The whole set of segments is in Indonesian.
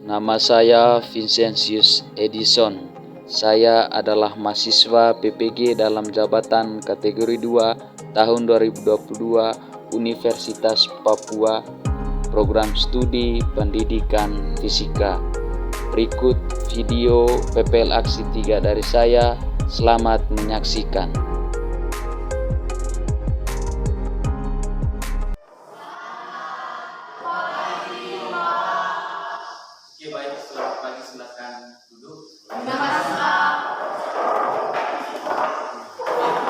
Nama saya Vincentius Edison. Saya adalah mahasiswa PPG dalam jabatan kategori 2 tahun 2022 Universitas Papua, program studi pendidikan fisika. Berikut video PPL Aksi 3 dari saya. Selamat menyaksikan. Oke, baik, selamat pagi, silakan duduk.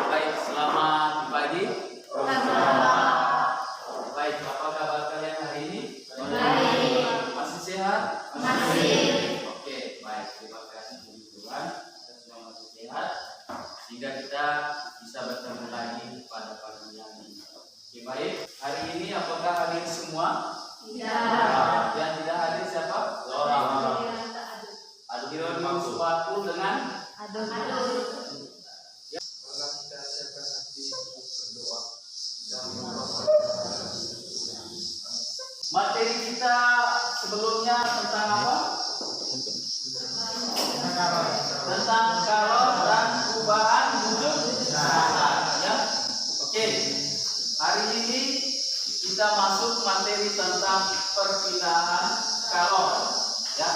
Baik, selamat pagi. Baik, apa kabar kalian hari ini? Baik. Masih sehat? Masih. Oke, baik, terima kasih puji Tuhan, kita semua masih sehat sehingga kita bisa bertemu lagi pada pagi yang ini. Oke, baik, hari ini apakah hadir semua? Tidak. Yang tidak hadir siapa? Adu sepatu dengan adu. Ya. Kita siapkan hati untuk berdoa. Materi kita sebelumnya tentang apa? Tentang kalor dan perubahan wujud dasar. Ya. Oke. Hari ini kita masuk materi tentang perpindahan kalor. Ya.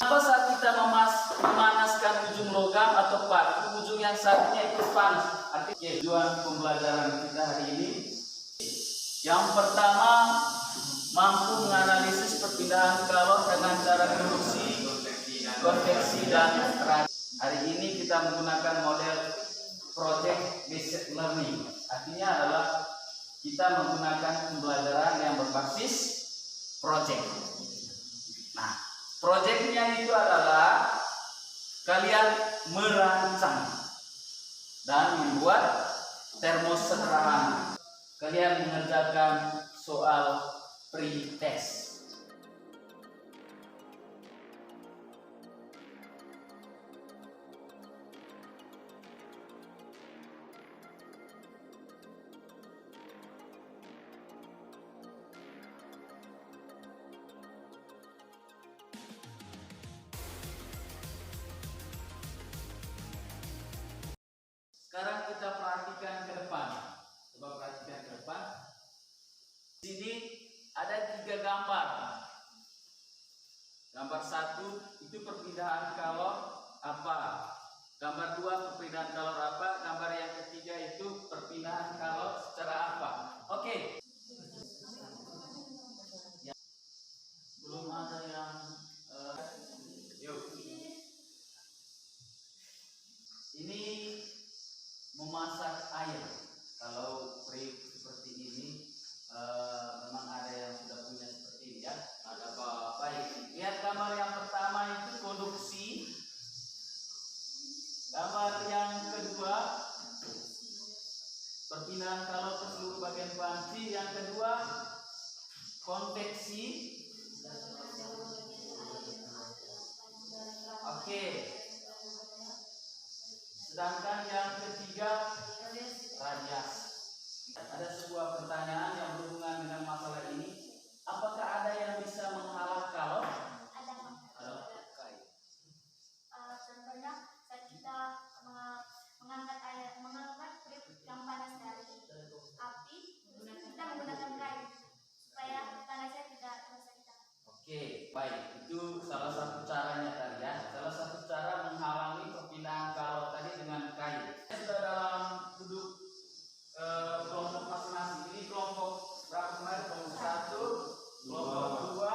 Apa saat kita memanaskan ujung logam atau paku, ujung yang satunya itu panas. Artinya tujuan pembelajaran kita hari ini yang pertama, mampu menganalisis perpindahan kalor dengan cara induksi, konveksi, dan reaksi. Hari ini kita menggunakan model project based learning. Artinya adalah kita menggunakan pembelajaran yang berbasis project. Nah, proyeknya itu adalah kalian merancang dan membuat termos sederhana. Kalian mengerjakan soal pre-test. Sekarang kita perhatikan ke depan. Coba perhatikan ke depan. Di sini ada 3 gambar. Gambar 1 itu perpindahan kalor apa? Gambar 2 perpindahan kalor apa? Gambar yang ketiga itu perpindahan kalor secara apa? Oke. Ya. Belum ada yang yuk. Ini memasak air. Kalau pre seperti ini memang ada yang sudah punya seperti ini ya. Ada apa? Baik. Lihat gambar yang pertama itu konduksi. Gambar yang kedua perpindahan kalor ke seluruh bagian panci. Yang kedua konveksi. Oke. Sedangkan yang ketiga radiasi. Ada sebuah pertanyaan yang berhubungan dengan masalah ini. Apakah ada yang bisa menghalau kalor? Ada. Contohnya saat kita mengangkat trip yang panas dari api, kita menggunakan kayu supaya panasnya tidak terasa kita. Oke, baik. Itu salah satu caranya tadi ya. Salah satu cara menghalangi perpindahan kalor tadi dengan kayu. Sudah dalam duduk kelompok masing-masing. Ini kelompok berapa kemarin? Kelompok 1, kelompok 2,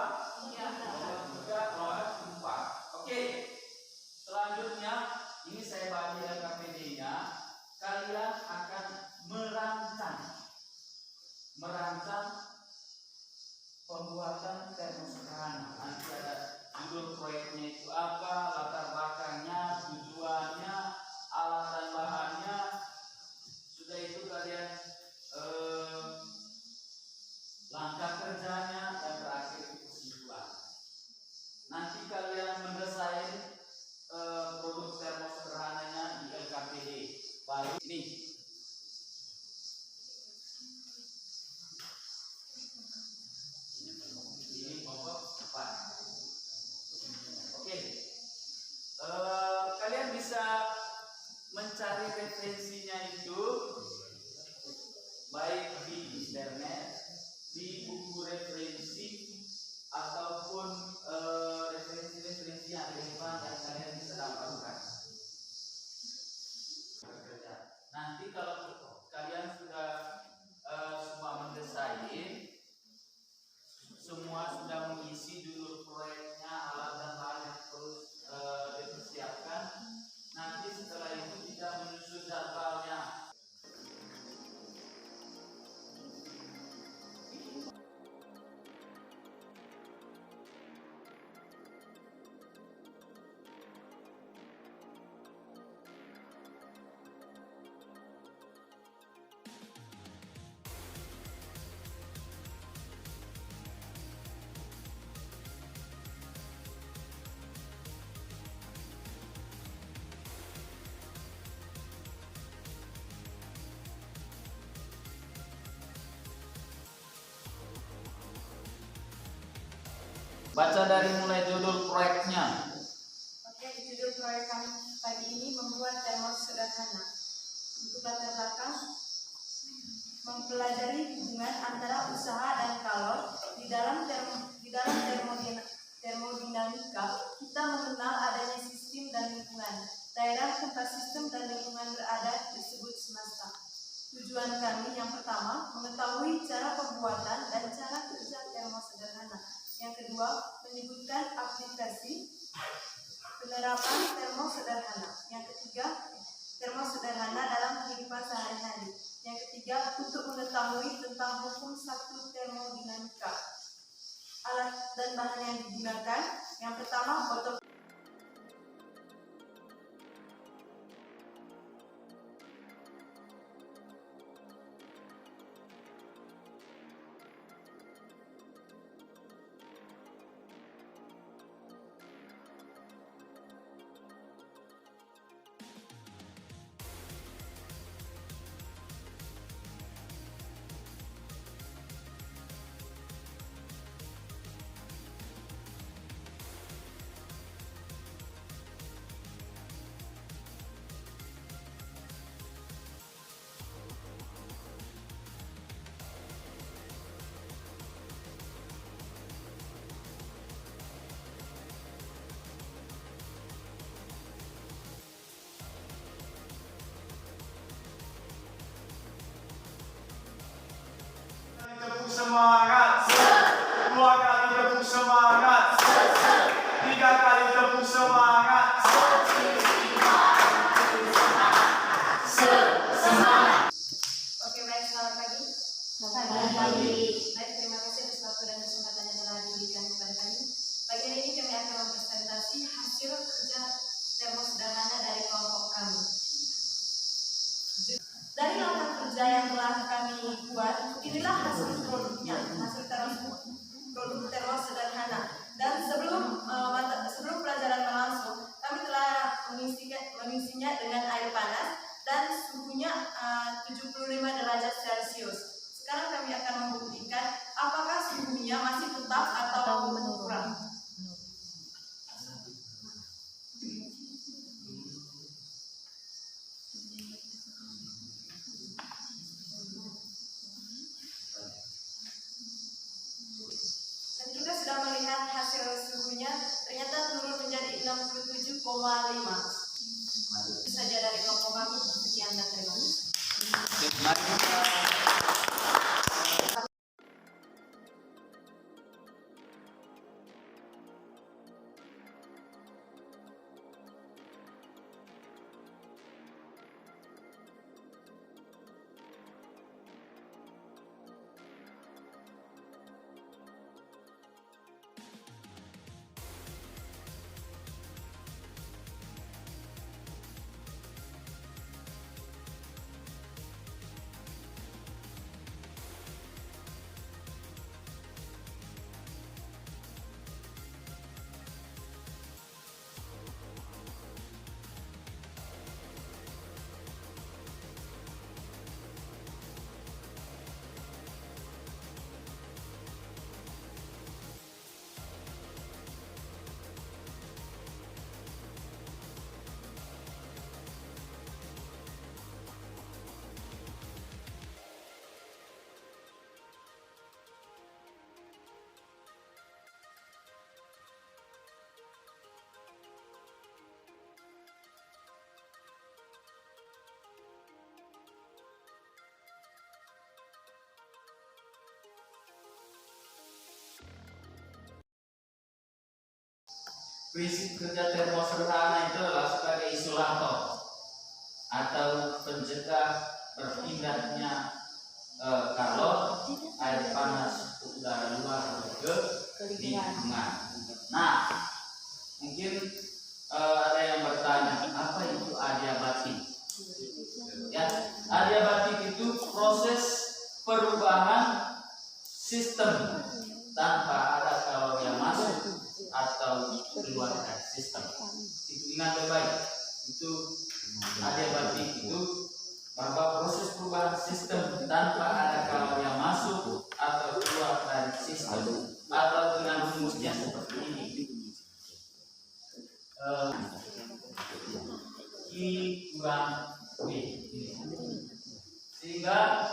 kelompok 3, kelompok 4. Oke. Selanjutnya ini saya bagi LKPD-nya. Kalian akan merancang pembuatan termos sederhana. Nanti ada judul proyeknya itu apa, latar belakangnya, tujuannya, alat dan bahannya. Sudah itu kalian langkah kerjanya dan terakhir itu kesimpulan. Nanti kalian mendesain produk termos sederhananya di LKPD. Baru ini. Ini kelompok 4. Baca dari mulai judul proyeknya. Oke, judul proyek kami pagi ini membuat termos sederhana. Untuk latar belakang, mempelajari hubungan antara usaha dan kalor di dalam termodinamika. Kita mengenal adanya sistem dan lingkungan. Daerah tempat sistem dan lingkungan berada disebut semesta. Tujuan kami yang pertama, mengetahui cara pembuatan dan cara kerja termos sederhana. Yang kedua, menyebutkan aplikasi penerapan termos sederhana. Yang ketiga, termos sederhana dalam kehidupan sehari-hari. Yang ketiga, untuk mengetahui tentang hukum satu termodinamika. Alat dan bahan yang digunakan. Yang pertama, botol. Tepuk semangat, dua kali tepuk semangat, tiga kali tepuk semangat. Oke, baik, selamat pagi. Selamat pagi. Baik, terima kasih atas waktu dan kesempatan yang telah diberikan kepada kami. Pagi hari ini kami akan mempresentasi hasil kerja termos sederhana dari kelompok kami. Dari laporan kerja yang telah kami buat, inilah hasil produknya, hasil produk termos sederhana. Dan sebelum pelajaran berlangsung, kami telah mengisinya dengan air panas dan suhunya 75 derajat Celcius. Sekarang kami akan membuktikan apakah suhunya masih tetap atau berkurang. Dan kita sudah melihat hasil suhunya, ternyata turun menjadi 67,5. Itu saja dari kelompok kami. Sekian dan terima kasih. Mari kita prinsip kerja termos sederhana itu adalah sebagai isolator atau pencegah berpindahnya kalor air panas udara luar ke lingkungan. Nah, mungkin ada yang bertanya, apa itu adiabatik? Ya, adiabatik itu proses perubahan sistem tanpa ada kalor yang masuk atau keluar dari sistem. Itu ingat baik. Itu adiabatik itu bahwa proses perubahan sistem tanpa ada kalor yang masuk atau keluar dari sistem atau dengan rumusnya seperti I kurang B. Sehingga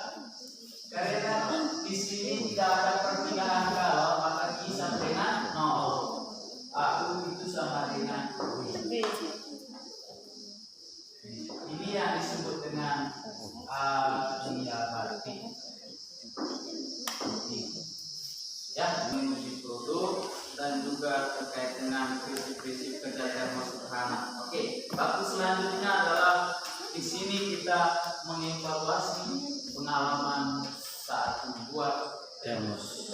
karena di sini tidak ada perpindahan kalau, maka I sama dengan 0. AU itu sama dengan B. Ini yang disebut dengan adiabatik. Ya, menguji produk dan juga terkait dengan prinsip-prinsip kerja termosederhana. Oke, bab selanjutnya adalah di sini kita mengevaluasi pengalaman saat membuat termos.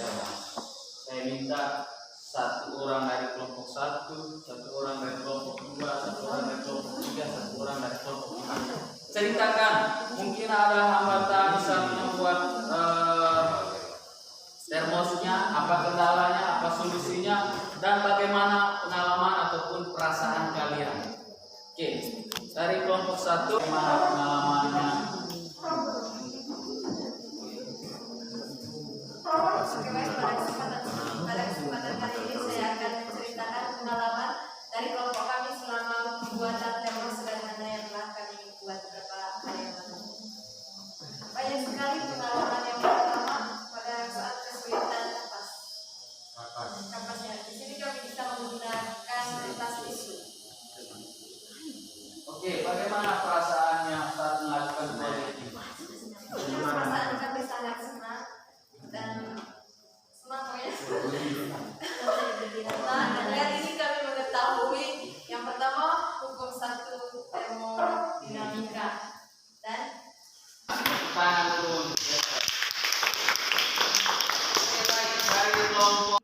Saya minta satu orang dari kelompok 1, satu orang dari kelompok 2, satu orang dari kelompok 3, satu orang dari kelompok 5. Ceritakan, mungkin ada hambatan saat membuat termosnya, apa kendalanya, apa solusinya, dan bagaimana pengalaman ataupun perasaan kalian. Oke, dari kelompok 1, bagaimana pengalamannya? Pada kesempatan kali ini saya akan menceritakan pengalaman dari kelompok kami selama pembuatan termos sederhana yang telah kami buat beberapa hari yang lalu. Banyak sekali pengalaman yang pertama pada saat kesulitan kapasnya. Di sini kami bisa menggunakan kertas tisu. Oke, bagaimana perasaannya saat melakukan proyek ini? Perasaan kami sangat senang dan senang ya. Nah, dengan ini kami mengetahui yang pertama hukum 1 termodinamika dan Tangan turun. Oke, baik, dari kelompok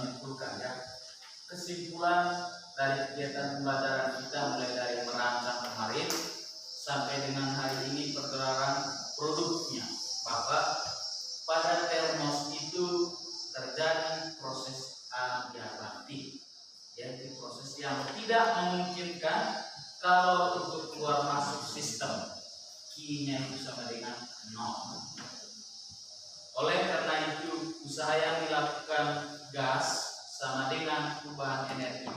menyimpulkan ya, kesimpulan dari kegiatan pembelajaran kita mulai dari merancang kemarin sampai dengan hari ini pergerakan produknya, bahwa pada termos itu terjadi proses adiabatik, yaitu proses yang tidak memungkinkan kalau untuk keluar masuk sistem Q-nya itu sama dengan 0. Oleh karena itu, usaha yang dilakukan gas sama dengan perubahan energi